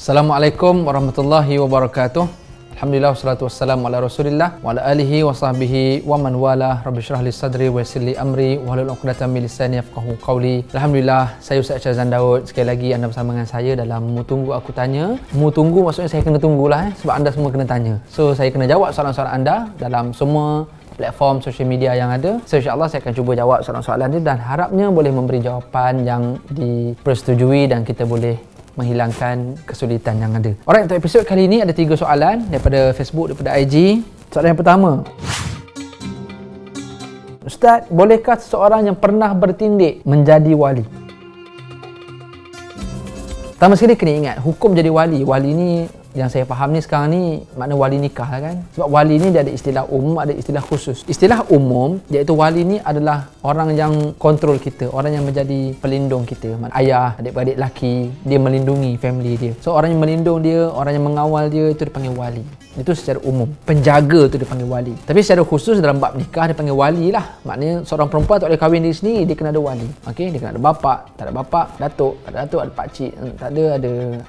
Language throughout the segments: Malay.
Assalamualaikum warahmatullahi wabarakatuh. Alhamdulillah wassalatu wassalamu ala Rasulillah wa ala alihi wa sahbihi wa man wala. Rabbi shrah li sadri wa yassir li amri wa hlul 'uqdatam min lisani yafqahu qawli. Alhamdulillah, saya Ustaz Syazan Daud. Sekali lagi anda bersama dengan saya dalam Mu Tunggu Aku Tanya. Mu tunggu maksudnya saya kena tunggulah sebab anda semua kena tanya. So saya kena jawab soalan-soalan anda dalam semua platform social media yang ada. So insya-Allah saya akan cuba jawab soalan-soalan ni dan harapnya boleh memberi jawapan yang dipersetujui dan kita boleh menghilangkan kesulitan yang ada. Alright, untuk episod kali ini ada 3 soalan daripada Facebook, daripada IG. Soalan yang pertama. Ustaz, bolehkah seseorang yang pernah bertindik menjadi wali? Pertama sekali kena ingat, hukum jadi wali. Wali ni yang saya faham ni sekarang ni makna wali nikah lah kan. Sebab wali ni dia ada istilah umum, ada istilah khusus. Istilah umum iaitu wali ni adalah orang yang kontrol kita, orang yang menjadi pelindung kita. Ayah, adik-beradik lelaki, dia melindungi family dia. So orang yang melindung dia, orang yang mengawal dia, itu dipanggil wali. Itu secara umum. Penjaga tu dipanggil wali. Tapi secara khusus dalam bab nikah dia panggil wali lah. Maknanya seorang perempuan tak boleh kahwin diri sendiri, dia kena ada wali. Okey, dia kena ada bapak, tak ada bapak, datuk, tak ada datuk, ada pakcik, tak ada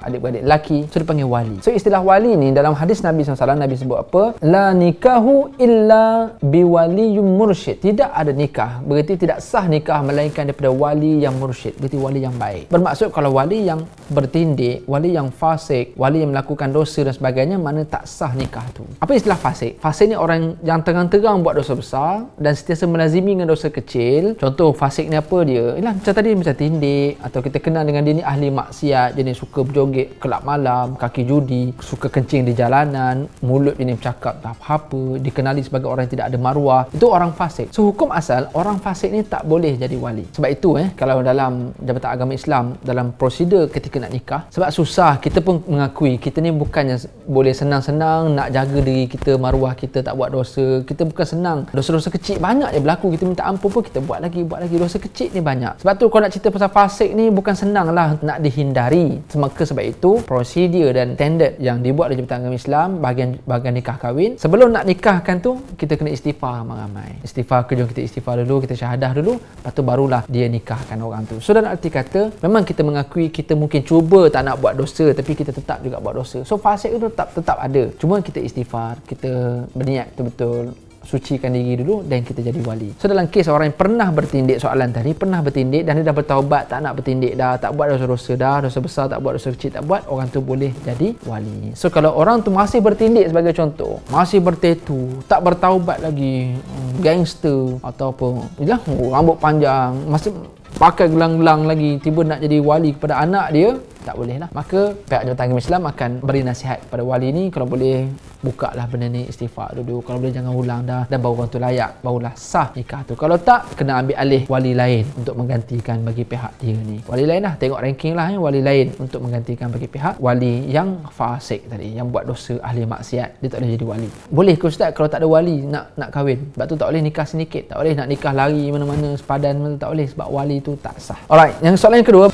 adik-beradik lelaki. So dia panggil wali. So istilah wali ni dalam hadis Nabi SAW, Nabi sebut apa? La nikahu illa biwaliyum mursyid. Tidak ada nikah, berarti tidak sah nikah melainkan daripada wali yang mursyid, berarti wali yang baik. Bermaksud kalau wali yang bertindik, wali yang fasik, wali yang melakukan dosa dan sebagainya, mana tak sah nikah tu. Apa istilah fasik? Fasik ni orang yang terang-terang buat dosa besar dan sentiasa melazimi dengan dosa kecil. Contoh fasik ni apa dia? Ialah macam tadi, macam tindik, atau kita kenal dengan dia ni ahli maksiat, jenis suka berjoget kelab malam, kaki judi, suka kencing di jalanan, mulut dia ni bercakap tak apa-apa, dikenali sebagai orang yang tidak ada maruah. Itu orang fasik. So hukum asal orang fasik ni tak boleh jadi wali. Sebab itu kalau dalam Jabatan Agama Islam, dalam prosedur ketika nak nikah, sebab susah, kita pun mengakui kita ni bukannya boleh senang-senang nak jaga diri kita, maruah kita, tak buat dosa. Kita bukan senang. Dosa-dosa kecil banyak je berlaku, kita minta ampun pun kita buat lagi. Dosa kecil ni banyak. Sebab tu kalau nak cerita pasal fasik ni bukan senang lah nak dihindari. Maka sebab itu prosedur dan standard yang dibuat oleh Jabatan Agama Islam bahagian nikah kahwin, sebelum nak nikahkan tu kita kena istighfar ramai-ramai. Istighfar, kejung kita istighfar dulu, kita syahadah dulu, lepas tu barulah dia nikahkan orang tu. So dalam arti kata memang kita mengakui kita mungkin cuba tak nak buat dosa, tapi kita tetap juga buat dosa. So fasik itu tetap ada. Cuma kita istighfar, kita berniat betul-betul sucikan diri dulu dan kita jadi wali. So dalam kes orang yang pernah bertindik, soalan tadi, pernah bertindik dan dia dah bertaubat, tak nak bertindik dah, tak buat dosa-dosa dah, dosa besar tak buat, dosa kecil tak buat, orang tu boleh jadi wali. So kalau orang tu masih bertindik sebagai contoh, masih bertatu, tak bertaubat lagi, gangster atau apa, yalah, rambut panjang, masih pakai gelang-gelang lagi, tiba nak jadi wali kepada anak dia, tak boleh lah. Maka pihak Jabatan Agama Islam akan beri nasihat pada wali ni, kalau boleh buka lah benda ni, istighfar dulu, kalau boleh jangan ulang dah, dan baru orang tu layak, barulah sah nikah tu. Kalau tak, kena ambil alih wali lain untuk menggantikan bagi pihak dia ni. Wali lain lah, tengok ranking lah wali lain untuk menggantikan bagi pihak wali yang fasik tadi, yang buat dosa, ahli maksiat, dia tak boleh jadi wali. Boleh ke Ustaz kalau tak ada wali nak kahwin? Sebab tu tak boleh nikah sedikit, tak boleh nak nikah lari mana-mana sepadan, tak boleh, sebab wali tu tak sah. Alright, yang soalan yang kedua,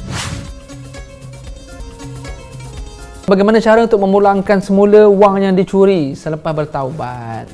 bagaimana cara untuk memulangkan semula wang yang dicuri selepas bertaubat?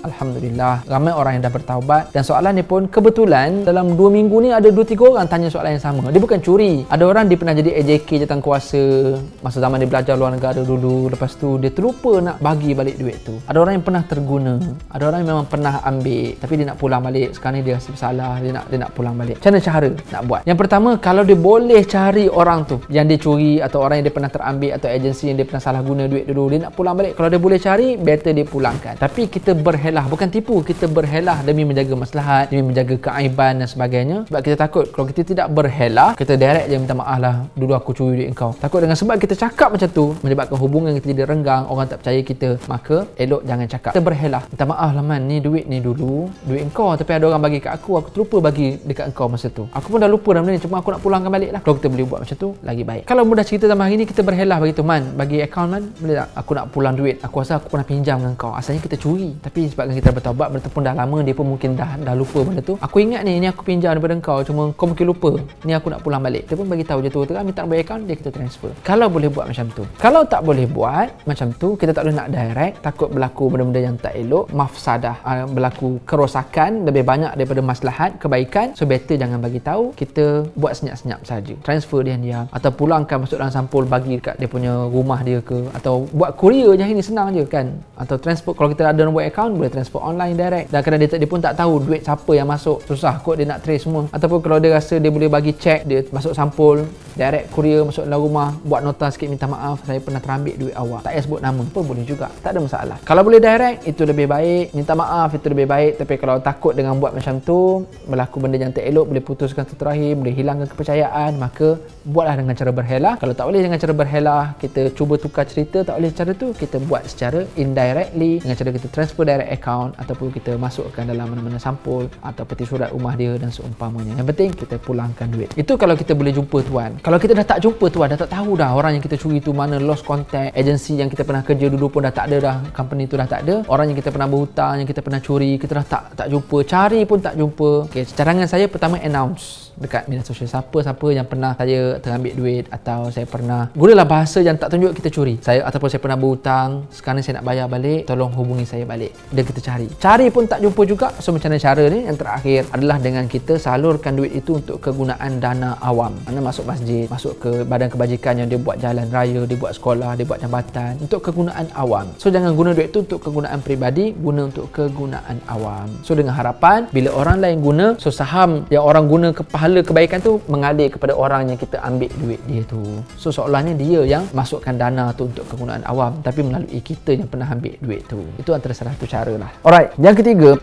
Alhamdulillah, ramai orang yang dah bertaubat. Dan soalan ni pun kebetulan dalam 2 minggu ni ada 2-3 orang tanya soalan yang sama. Dia bukan curi. Ada orang dia pernah jadi AJK, jawatan kuasa, masa zaman dia belajar luar negara dulu. Lepas tu dia terlupa nak bagi balik duit tu. Ada orang yang pernah terguna. Ada orang yang memang pernah ambil tapi dia nak pulang balik. Sekarang ni dia rasa bersalah, dia nak pulang balik. Macam mana cara nak buat? Yang pertama, kalau dia boleh cari orang tu yang dia curi, atau orang yang dia pernah terambil, atau agensi yang dia pernah salah guna duit dulu, dia nak pulang balik. Kalau dia boleh cari, better dia pulangkan. Tapi kita berhelah, bukan tipu, kita berhelah demi menjaga maslahat, demi menjaga keaiban dan sebagainya. Sebab kita takut kalau kita tidak berhelah, kita direct je minta maaf lah, dulu aku curi duit engkau. Takut dengan sebab kita cakap macam tu menyebabkan hubungan kita jadi renggang, orang tak percaya kita. Maka elok jangan cakap, kita berhelah, minta maaf lah man, ni duit ni dulu duit engkau, tapi ada orang bagi kat aku terlupa bagi dekat engkau masa tu, aku pun dah lupa dah benda ni, cuma aku nak pulangkan balik lah. Kalau kita boleh buat macam tu, lagi baik. Kalau mudah cerita zaman hari ni, kita berhelah bagi tu, man, bagi akaun man, boleh tak aku nak pulang duit, aku rasa aku pernah pinjam dengan kau, asalnya kita curi, tapi sebab Kerana kita bertaubat, bertepun dah lama, dia pun mungkin dah lupa benda tu. Aku ingat ni aku pinjam daripada kau, cuma kau mungkin lupa. Ni aku nak pulang balik. Dia pun bagi tahu je tu, minta nombor akaun dia, kita transfer. Kalau boleh buat macam tu. Kalau tak boleh buat macam tu, kita tak boleh nak direct, takut berlaku benda-benda yang tak elok, mafsadah, berlaku kerosakan lebih banyak daripada maslahat, kebaikan. So better jangan bagi tahu, kita buat senyap-senyap saja. Transfer dia diam, atau pulangkan masuk dalam sampul, bagi dekat dia punya rumah dia ke, atau buat courier je. Ini senang je kan. Atau transfer, kalau kita ada nombor akaun, boleh transfer online direct. Dan kerana dia pun tak tahu duit siapa yang masuk, susah kot dia nak trace semua. Ataupun kalau dia rasa dia boleh bagi cek, dia masuk sampul, direct courier masuk dalam rumah, buat nota sikit, minta maaf saya pernah terambil duit awak, tak payah sebut nama pun boleh juga, tak ada masalah. Kalau boleh direct, itu lebih baik. Minta maaf itu lebih baik. Tapi kalau takut dengan buat macam tu, berlaku benda yang tak elok, boleh putuskan silaturahim, boleh hilangkan kepercayaan, maka buatlah dengan cara berhela. Kalau tak boleh dengan cara berhela, kita cuba tukar cerita, tak boleh cara tu, kita buat secara indirectly, dengan cara kita transfer direct account, ataupun kita masukkan dalam mana-mana sampul atau peti surat rumah dia dan seumpamanya. Yang penting kita pulangkan duit. Itu kalau kita boleh jumpa tuan. Kalau kita dah tak jumpa tuan, dah tak tahu dah orang yang kita curi tu mana, lost contact, agensi yang kita pernah kerja dulu pun dah tak ada dah, company tu dah tak ada, orang yang kita pernah berhutang, yang kita pernah curi, kita dah tak jumpa, cari pun tak jumpa. Okey, cadangan saya pertama announce dekat media sosial, siapa yang pernah saya terambil duit, atau saya pernah, gunalah bahasa yang tak tunjuk kita curi, ataupun saya pernah berhutang, sekarang saya nak bayar balik, tolong hubungi saya balik. Dan kita cari pun tak jumpa juga. So macam mana cara ni? Yang terakhir adalah dengan kita salurkan duit itu untuk kegunaan dana awam, mana masuk masjid, masuk ke badan kebajikan yang dia buat jalan raya, dia buat sekolah, dia buat jambatan, untuk kegunaan awam. So jangan guna duit itu untuk kegunaan peribadi, guna untuk kegunaan awam. So dengan harapan bila orang lain guna, so saham yang orang guna ke pahala kebaikan tu mengalir kepada orang yang kita ambil duit dia tu. So seolahnya dia yang masukkan dana tu untuk kegunaan awam, tapi melalui kita yang pernah ambil duit tu. Itu antara salah satu cara lah. Alright, yang ketiga,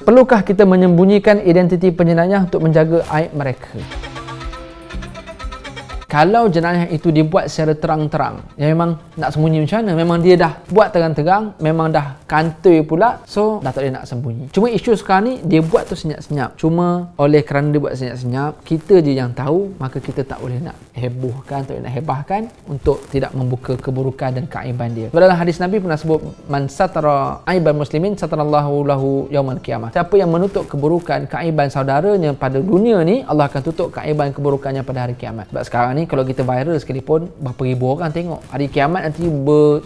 perlukah kita menyembunyikan identiti penjenayah untuk menjaga aib mereka? Kalau jenayah itu dibuat secara terang-terang, ya memang nak sembunyi macam mana? Memang dia dah buat terang-terang, memang dah kantoi pula, so dah tak boleh nak sembunyi. Cuma isu sekarang ni, dia buat tu senyap-senyap. Cuma oleh kerana dia buat senyap-senyap, kita je yang tahu, maka kita tak boleh nak hebohkan, tak boleh nak hebahkan untuk tidak membuka keburukan dan keaiban dia. Dalam hadis Nabi pernah sebut, man satara aiban muslimin satarallahu lahu yaumal qiyamah. Siapa yang menutup keburukan, keaiban saudaranya pada dunia ni, Allah akan tutup keaiban keburukannya pada hari kiamat. Sebab sekarang ni kalau kita viral sekalipun, berapa ribu orang tengok. Hari kiamat nanti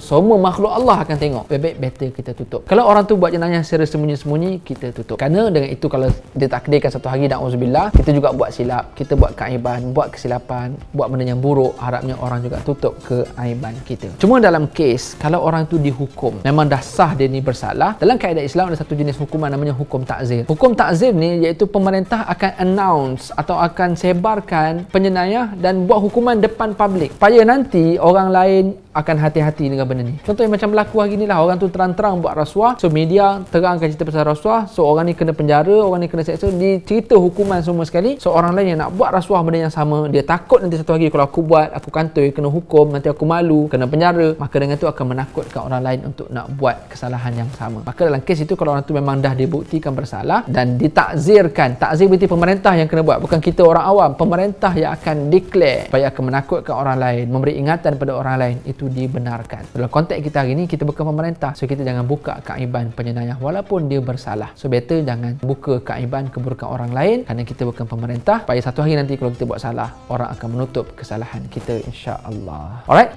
semua makhluk Allah akan tengok. Lebih better kita tutup. Kalau orang tu buat jenayah secara sembunyi-sembunyi, kita tutup. Kerana dengan itu, kalau dia takdirkan satu hari, na'udzubillah, kita juga buat silap, kita buat keaiban, buat kesilapan, buat benda yang buruk, harapnya orang juga tutup keaiban kita. Cuma dalam kes, kalau orang tu dihukum, memang dah sah dia ni bersalah, dalam kaedah Islam ada satu jenis hukuman namanya hukum ta'zir. Hukum ta'zir ni iaitu pemerintah akan announce atau akan sebarkan penjenayah dan buat hukuman depan publik, supaya nanti orang lain akan hati-hati dengan benda ni. Contohnya macam berlaku hari ni lah, orang tu terang-terang buat rasuah, so media terangkan cerita pasal rasuah, so orang ni kena penjara, orang ni kena seksa, dicerita hukuman semua sekali. So orang lain yang nak buat rasuah benda yang sama, dia takut nanti satu hari kalau aku buat, aku kantoi, kena hukum, nanti aku malu, kena penjara, maka dengan tu akan menakutkan orang lain untuk nak buat kesalahan yang sama. Maka dalam kes itu, kalau orang tu memang dah dibuktikan bersalah dan ditakzirkan, takzir berarti pemerintah yang kena buat, bukan kita orang awam, pemerintah yang akan declare, supaya akan menakutkan orang lain, memberi ingatan pada orang lain, itu dibenarkan. Dalam konteks kita hari ni, kita bukan pemerintah, so kita jangan buka keaiban penjenayah walaupun dia bersalah. So better jangan buka keaiban keburukan orang lain, kerana kita bukan pemerintah, supaya satu hari nanti kalau kita buat salah, orang akan menutup kesalahan kita, insya-Allah. Alright,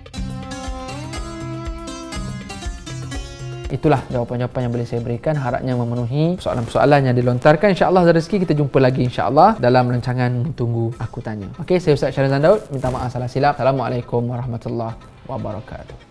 itulah jawapan-jawapan yang boleh saya berikan, harapnya memenuhi soalan-soalan yang dilontarkan. InsyaAllah rezeki kita jumpa lagi insyaAllah dalam rancangan Tunggu Aku Tanya. Okey, saya Ustaz Syahrizan Daud, minta maaf salah silap. Assalamualaikum warahmatullahi wabarakatuh.